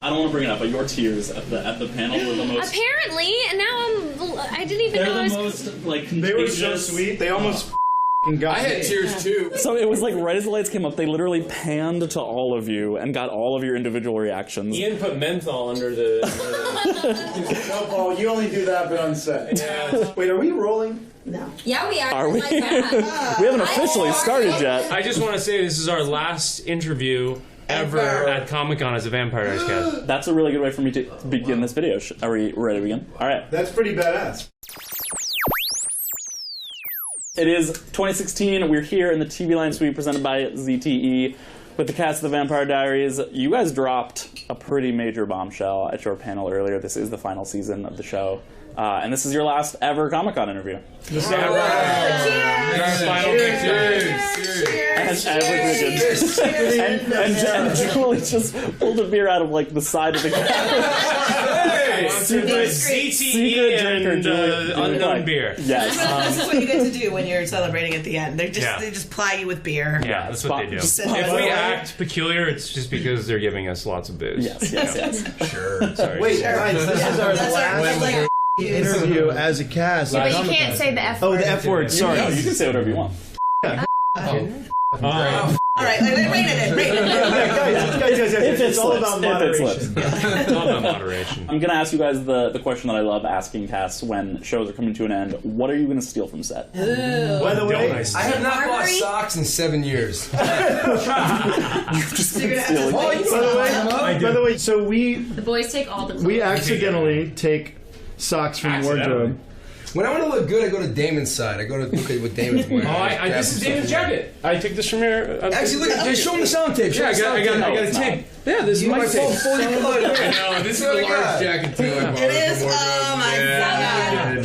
I don't want to bring it up, but your tears at the panel were the most. Apparently, and now I didn't even know. They're the most like contagious. They were so sweet. They almost got I had tears too. So it was like right as the lights came up, they literally panned to all of you and got all of your individual reactions. Ian put menthol under the. No, Paul, you only do that, but on set. Yeah. Wait, are we rolling? No. Yeah, we are. Are we? We haven't officially started yet. I just want to say this is our last interview ever at Comic-Con as a Vampire Diaries cast. That's a really good way for me to begin this video. Are we ready to begin? All right. That's pretty badass. It is 2016. We're here in the TV Line Suite presented by ZTE with the cast of the Vampire Diaries. You guys dropped a pretty major bombshell at your panel earlier. This is the final season of the show. And this is your last ever Comic-Con interview. Cheers! And Julie just pulled a beer out of like the side of the camera. ZTE and unknown beer. Yes. This is what you get to do when you're celebrating at the end. They just ply you with beer. Yeah, that's what they do. If we act peculiar, it's just because they're giving us lots of booze. Yes. Sure. Sorry. Wait, guys, this is our last interview as a cast. But you can't say the F word. Oh, the F word. Sorry. No, you can say whatever you want. All right, rein it in. Guys, it's all about moderation. It's all about moderation. I'm going to ask you guys the question that I love asking casts when shows are coming to an end. What are you going to steal from set? By the way, I have not bought socks in 7 years. You've just been stealing. by the way, so The boys take all the clothes. we accidentally take socks from the wardrobe. When I want to look good, I go to Damon's side. I go to look at what Damon's wearing. This is Damon's jacket. I took this from here. Actually, look at show him the sound tape. Yeah, I got a tape. Yeah, this is my tape. Fully colored. I know, this is a large jacket too. It is. Oh my god.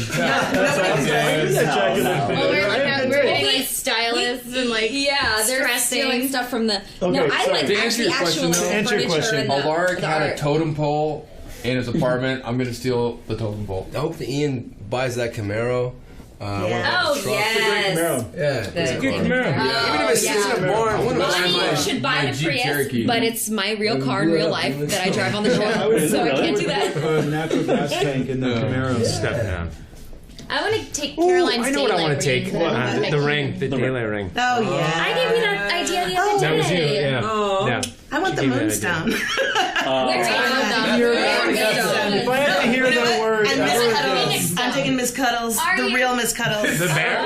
We're getting like stylists and like they're stealing stuff from the. No, I like To answer your question, To answer your question, Alaric had a totem pole in his apartment. I'm gonna steal the totem pole. I hope that Ian buys that Camaro. Oh yes. Yeah. It's a good Camaro. Even if it sits in a barn, Well, you should buy the Jeep Prius, Cherokee. but it's my real car in real life that I drive on the show, so I can't do that. A natural gas tank in the Camaro. Step down. I want to take Caroline's I know what I want to take. daylight The ring, the daylight ring. Oh yeah. I gave you that idea the other day. That was you, yeah. Oh. Yeah. I want the Give me that moonstone. We're If I have to hear that word, And Miss Cuddles. I'm taking Miss Cuddles. The real Miss Cuddles. The bear?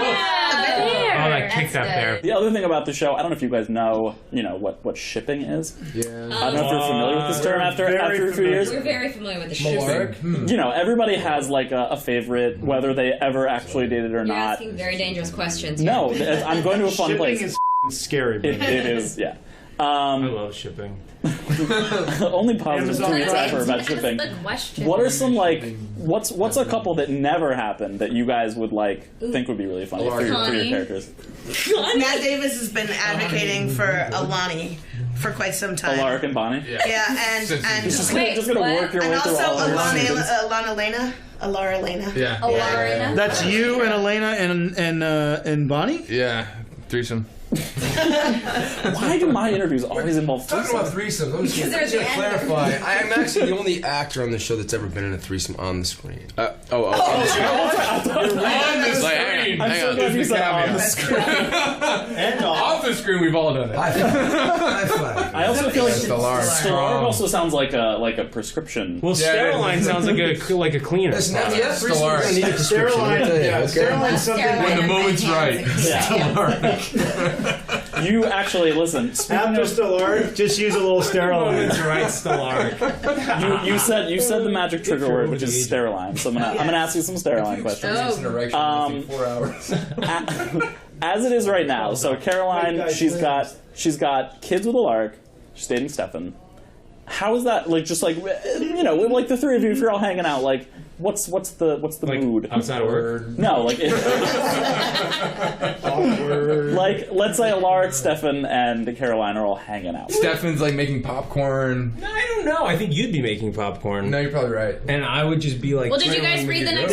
Oh, like kick that bear. The other thing about the show, I don't know if you guys know, what shipping is. Yeah. I don't know if you're familiar with this term after a few years. We're very familiar with the shipping. You know, everybody has like a favorite, whether they ever actually dated or You're not. asking very dangerous questions. No, I'm going to a fun place. Shipping is scary. It is, yeah. I love shipping. Only positive Amazon tweets ever about shipping. The question. What are some what's a couple that never happened that you guys would think would be really funny for your characters? Matt Davis has been advocating for Alani for quite some time. Alaric and Bonnie? Yeah, and Just gonna work your way and through also all of your seasons. Alara Elena. Yeah. Alara. That's you and Elena and Bonnie? Yeah. Threesome. Why do my interviews always involve Talking about threesome? threesomes, I'm just going to clarify. I am actually the only actor on the show that's ever been in a threesome on the screen. On the screen. I'm so glad you said on the screen. And Off the screen, we've all done it. High five. I also feel like Stellar. Stellar also sounds like a prescription. Well, Steroline sounds like a cleaner. Listen, yeah, threesomes Stellar. are going to need a prescription. I'll tell you, okay? Steriline's something. When the moment's right. You actually listen. After Stellar, just use a little Sterilite. That's right, Stellar. You said the magic trigger word, which is Steriline. So I'm gonna ask you some Steriline questions. It's an erection in 4 hours. As it is right now, so Caroline, she's got kids with Alaric. She's dating Stefan. How is that like? Just like like the three of you, if you're all hanging out, like what's the mood outside of work? No, like Awkward. like let's say Alaric, Stefan, and Caroline are all hanging out. Stefan's like making popcorn. I don't don't know. I think you'd be making popcorn. No, you're probably right. And I would just be like. Well, did you guys read the next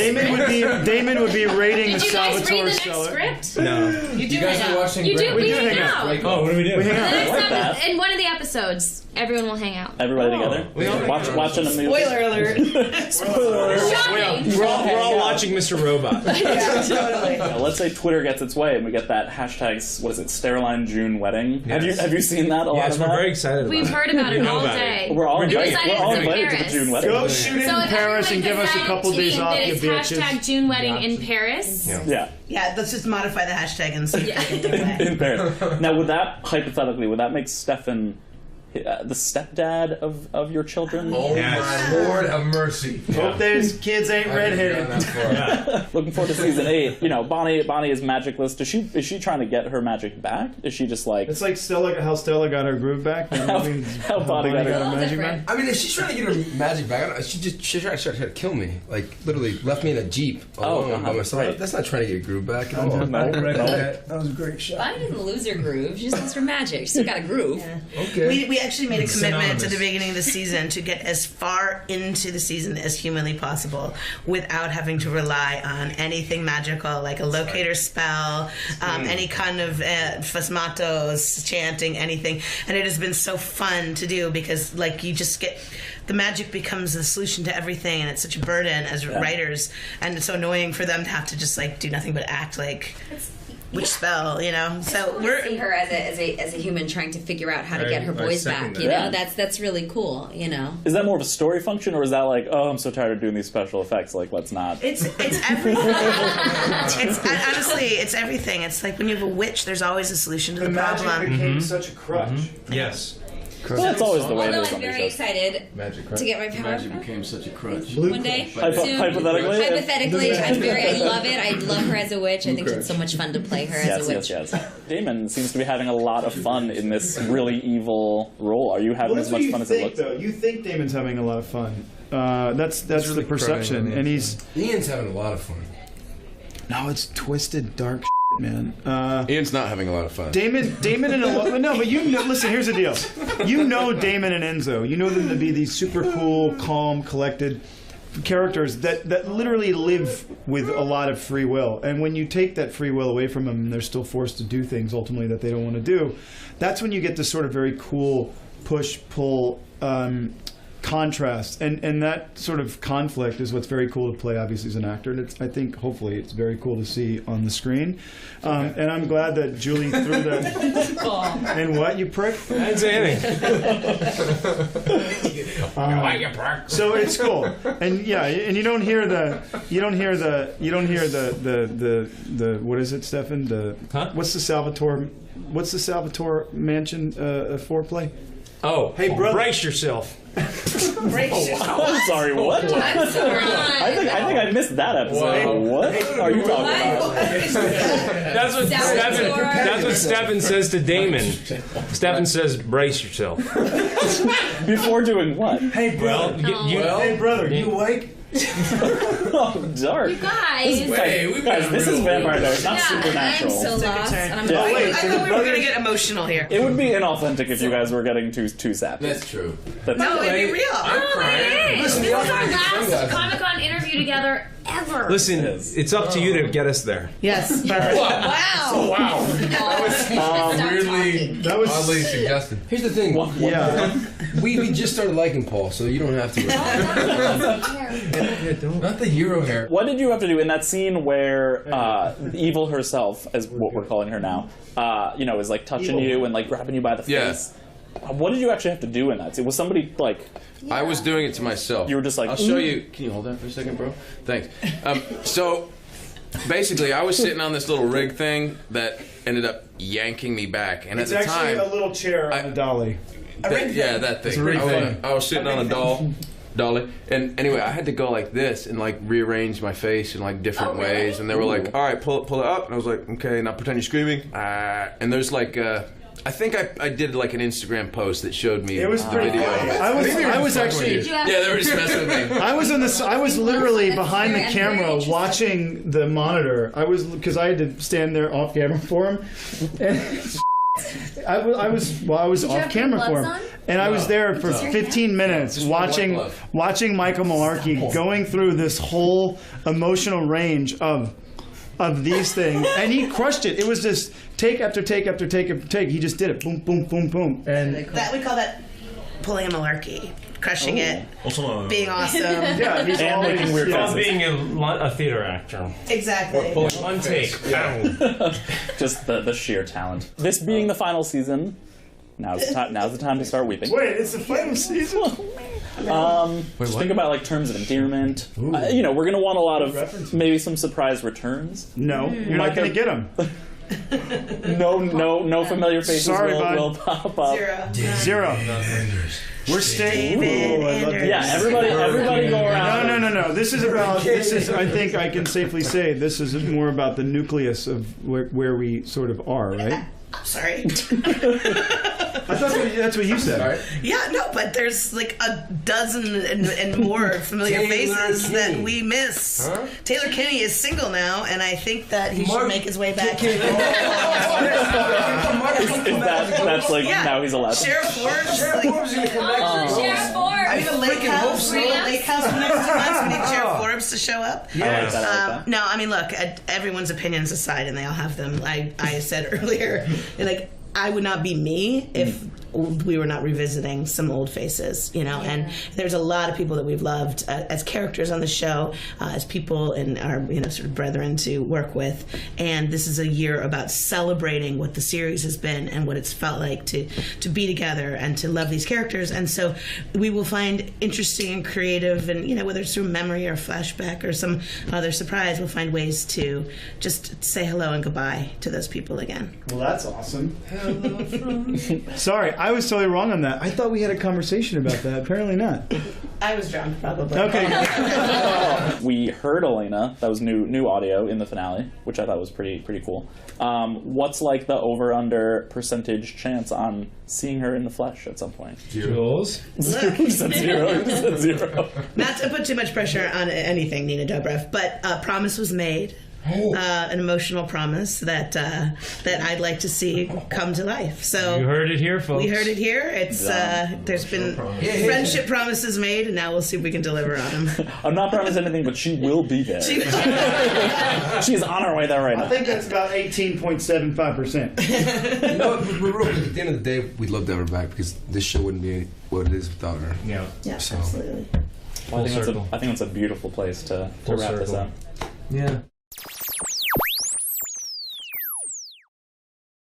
Damon would be rating the Did you guys read the Salvatore next seller. script? No. You guys are watching. You do. We We do hang hang out. Oh, what do we do? We hang The out. next like time, that. in one of the episodes, everyone will hang out. Everybody together? We all Watching a movie. Spoiler alert. Spoiler alert. Shocking. We're all watching Mr. Robot. Yeah, totally. Yeah, let's say Twitter gets its way and we get that hashtag, what is it, Sterilline June wedding. Yes. Have you seen that? A lot Yes, of we're that? very excited about We've it. heard about We it know all about it. day. We're all We're doing invited. it. We're all It's in invited to the Paris. June wedding. Go shoot it So in if Paris and give us a everyone couple days decided off, that you it's bitches. hashtag June wedding in Paris. Yeah. Yeah, let's just modify the hashtag and see if we can do that. In Paris. Now, would that, hypothetically, would that make Stefan the stepdad of your children? Oh Yes. my Lord, have mercy. Hope those kids ain't I haven't redheaded. gone that far. Looking forward to season 8. You know, Bonnie is magicless. Is she trying to get her magic back? Is she just like It's like how Stella got her groove back. how Bonnie got her her magic different. back. I mean, if she's trying to get her magic back, she tried to kill me. Like, literally left me in a Jeep alone by myself. right. That's not trying to get a groove back at all. That was a great shot. Bonnie doesn't lose her groove. She just lost her magic. She's still got a groove. Okay. We actually made a commitment synonymous. to the beginning of the season to get as far into the season as humanly possible without having to rely on anything magical like a locator spell, any kind of phasmatos, chanting, anything. And it has been so fun to do because like you just get the magic becomes the solution to everything, and it's such a burden as writers, and it's so annoying for them to have to just like do nothing but act like which spell, you know. So We're see her as a human trying to figure out how to get her I boys second back. You that. know, that's really cool. You know. Is that more of a story function, or is that like, oh, I'm so tired of doing these special effects, like let's not? It's everything. Honestly, it's everything. It's like when you have a witch, there's always a solution to the magic problem. became such a crutch. Yes. Well, that's always the way it Although is I'm on these very shows. excited Magic to get my power. Magic became such a crutch. One day, soon. Hypothetically? Hypothetically, I love it. I love her as a witch. I think it's so much fun to play her as a witch. Yes. Damon seems to be having a lot of fun in this really evil role. Are you having Well, as that's what much you fun as think, it looks? though. You think Damon's having a lot of fun. That's really the perception, crying, and he's Ian's having a lot of fun. no, it's twisted, dark man. Ian's not having a lot of fun. Damon, and no, but you know, listen. Here's the deal. You know Damon and Enzo. You know them to be these super cool, calm, collected characters that literally live with a lot of free will. And when you take that free will away from them, they're still forced to do things ultimately that they don't want to do. That's when you get this sort of very cool push-pull contrast, and that sort of conflict is what's very cool to play, obviously, as an actor. And I think, hopefully, it's very cool to see on the screen. And I'm glad that Julie threw that. And what, you prick? I didn't say anything. So it's cool, and yeah, and you don't hear the what is it, Stefan? What's the Salvatore Mansion foreplay? Oh, Hey, brother. brace yourself. I'm sorry, what? I'm sorry. I think I missed that episode. Whoa. What are you talking about? That's what Stefan says to Damon. Stefan says, brace yourself. Before doing what? Hey, brother. Hey, brother, you awake? Oh, dark. You guys. Guys, this is Vampire Diaries, not Supernatural. I'm so lost. And I'm Yeah. I wait, so thought we the were going to get emotional here. It would be inauthentic if you guys were getting too sappy. That's true. No, it'd be real. I'm crying. This is we all our gotta get last sunglasses. Comic-Con interview together ever. Listen, it's up to you to get us there. Yes. wow. Weirdly, That was oddly suggested. Here's the thing. yeah. We just started liking Paul, so you don't have to. Not the Euro hair. What did you have to do in that scene where Evil herself, as what we're calling her now, is like touching you and like grabbing you by the Yeah. face? What did you actually have to do in that scene? Was somebody like? I was doing it to myself. You were just like, I'll show you. Can you hold that for a second, bro? Thanks. So, basically, I was sitting on this little rig thing that ended up yanking me back, and It's at the actually time, a little chair on a dolly. that thing. a rig thing. I was sitting on a dolly, and anyway, I had to go like this and like rearrange my face in like different ways, and they were like, "All right, pull it up," and I was like, "Okay, now pretend you're screaming." And there's like. I think I did like an Instagram post that showed me It was the pretty video. funny. I was actually. Yeah, they were just messing with me. I was I was literally behind the camera watching the monitor. I was because I had to stand there off camera for him, I was off camera for him, and I was there for 15 minutes watching Michael Malarkey going through this whole emotional range of these things, and he crushed it. It was just take after take after take after take. He just did it, boom, boom, boom, boom, and that we call that pulling a Malarkey. Crushing it, being awesome. Yeah, he's and always, making weird faces. Being a theater actor. Exactly. One take. Just the sheer talent. This being the final season, now's the time to start weeping. Wait, it's the final season? Just think about like terms of endearment. You know, we're gonna want a lot of maybe some surprise returns. No, you're not gonna get them. No familiar faces will pop up. Zero. We're staying. Yeah, everybody go around. No. This is I think I can safely say this is more about the nucleus of where we sort of are, right? Sorry. I thought that's what you said. Right? Yeah, no, but there's like a dozen and more familiar faces that we miss. Huh? Taylor Kinney is single now, and I think that he should make his way back. That's like now he's allowed. Sheriff Forbes. Sheriff Forbes. I mean, the lake house for the next 2 months. We need Sheriff Forbes to show up. Yeah. No, I mean, look, everyone's opinions aside, and they all have them. I said earlier, like, I would not be me if we were not revisiting some old faces, you know. And there's a lot of people that we've loved as characters on the show, as people and our, you know, sort of brethren to work with. And this is a year about celebrating what the series has been and what it's felt like to be together and to love these characters. And so we will find interesting and creative, and, you know, whether it's through memory or flashback or some other surprise, we'll find ways to just say hello and goodbye to those people again. Well, that's awesome. Sorry, I was totally wrong on that. I thought we had a conversation about that. Apparently not. I was drunk, probably. Okay. We heard Elena. That was new audio in the finale, which I thought was pretty cool. What's like the over/under percentage chance on seeing her in the flesh at some point? Jules? Zero. Not to put too much pressure on anything, Nina Dobrev, but a promise was made. An emotional promise that I'd like to see come to life. So you heard it here, folks. We heard it here. It's there's been friendship promises made, and now we'll see if we can deliver on them. I'm not promising anything, but she will be there. She's on her way there right now. I think that's about 18.75%. You know, at the end of the day, we'd love to have her back because this show wouldn't be what it is without her. Yeah, absolutely. Well, I think that's a beautiful place to wrap this up. Yeah.